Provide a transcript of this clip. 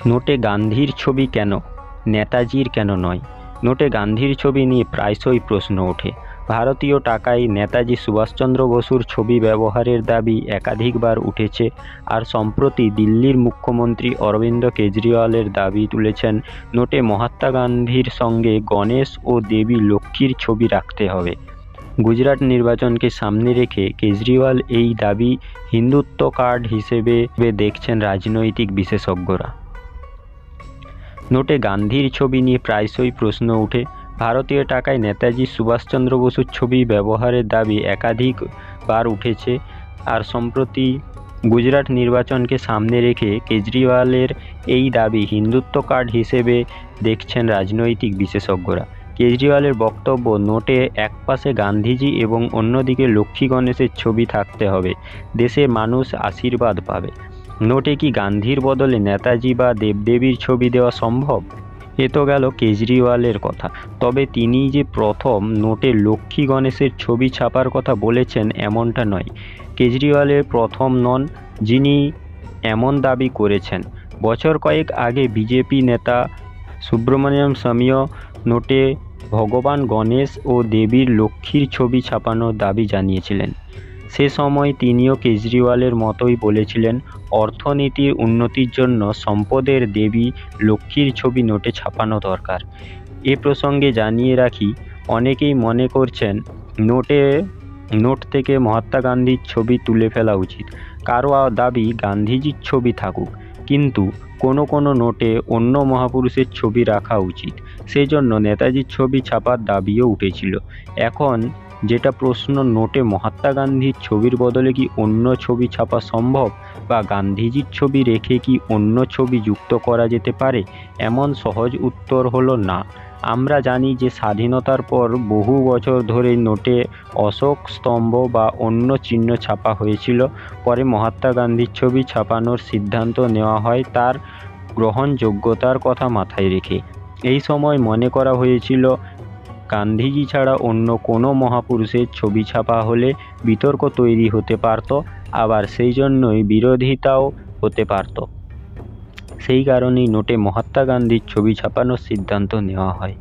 নোটে গান্ধীর ছবি কেন, নেতাজির কেন নয়? নোটে গান্ধীর ছবি নিয়ে প্রায়শই প্রশ্ন ওঠে। ভারতীয় টাকায় নেতাজি সুভাষচন্দ্র বসুর ছবি ব্যবহারের দাবি একাধিকবার উঠেছে, আর সম্প্রতি দিল্লির মুখ্যমন্ত্রী অরবিন্দ কেজরিওয়ালের দাবি তুলেছেন নোটে মহাত্মা গান্ধীর সঙ্গে গণেশ ও দেবী লক্ষ্মীর ছবি রাখতে হবে। গুজরাট নির্বাচনকে সামনে রেখে কেজরিওয়াল এই দাবি হিন্দুত্ব কার্ড হিসেবে দেখছেন রাজনৈতিক বিশেষজ্ঞরা। নোটে গান্ধীর ছবি নিয়ে প্রায়শই প্রশ্ন ওঠে। ভারতীয় টাকায় নেতাজি সুভাষচন্দ্র বসুর ছবি ব্যবহারের দাবি একাধিকবার উঠেছে, আর সম্প্রতি গুজরাট নির্বাচনকে সামনে রেখে কেজরিওয়ালের এই দাবি হিন্দুত্ব কার্ড হিসেবে দেখছেন রাজনৈতিক বিশেষজ্ঞরা। কেজরিওয়ালের বক্তব্য, নোটে একপাশে গান্ধীজি এবং অন্যদিকে লক্ষ্মী গণেশের ছবি থাকতে হবে, দেশের মানুষ আশীর্বাদ পাবে। নোটে কি গান্ধীর বদলে নেতাজি বা দেবদেবীর ছবি দেওয়া সম্ভব? এ তো গেল কেজরিওয়ালের কথা। তবে তিনিই যে প্রথম নোটে লক্ষ্মী গণেশের ছবি ছাপার কথা বলেছেন এমনটা নয়। কেজরিওয়ালের প্রথম নন যিনি এমন দাবি করেছেন। বছর কয়েক আগে বিজেপি নেতা সুব্রমণিয়াম স্বামীও নোটে ভগবান গণেশ ও দেবীর লক্ষ্মীর ছবি ছাপানোর দাবি জানিয়েছিলেন। সে সময় তিনিও কেজরিওয়ালের মতোই বলেছিলেন, অর্থনীতির উন্নতির জন্য সম্পদের দেবী লক্ষ্মীর ছবি নোটে ছাপানো দরকার। এ প্রসঙ্গে জানিয়ে রাখি, অনেকেই মনে করছেন নোট থেকে মহাত্মা গান্ধীর ছবি তুলে ফেলা উচিত। কারো দাবি গান্ধীজির ছবি থাকুক, কিন্তু কোনো নোটে অন্য মহাপুরুষের ছবি রাখা উচিত। সেই জন্য নেতাজির ছবি ছাপার দাবিও উঠেছিল। এখন যেটা প্রশ্ন, নোটে মহাত্মা গান্ধীর ছবির বদলে কি অন্য ছবি ছাপা সম্ভব, বা গান্ধীজির ছবি রেখে কি অন্য ছবি যুক্ত করা যেতে পারে? এমন সহজ উত্তর হলো না। আমরা জানি যে স্বাধীনতার পর বহু বছর ধরে নোটে অশোক স্তম্ভ বা অন্য চিহ্ন ছাপা হয়েছিল। পরে মহাত্মা গান্ধীর ছবি ছাপানোর সিদ্ধান্ত নেওয়া হয় তার গ্রহণযোগ্যতার কথা মাথায় রেখে। এই সময় মনে করা হয়েছিল গান্ধীজি ছাড়া অন্য কোনো মহাপুরুষের ছবি ছাপা হলে বিতর্ক তৈরি হতে পারত, আবার সেই জন্যই বিরোধিতাও হতে পারত। সেই কারণেই নোটে মহাত্মা গান্ধীর ছবি ছাপানোর সিদ্ধান্ত নেওয়া হয়।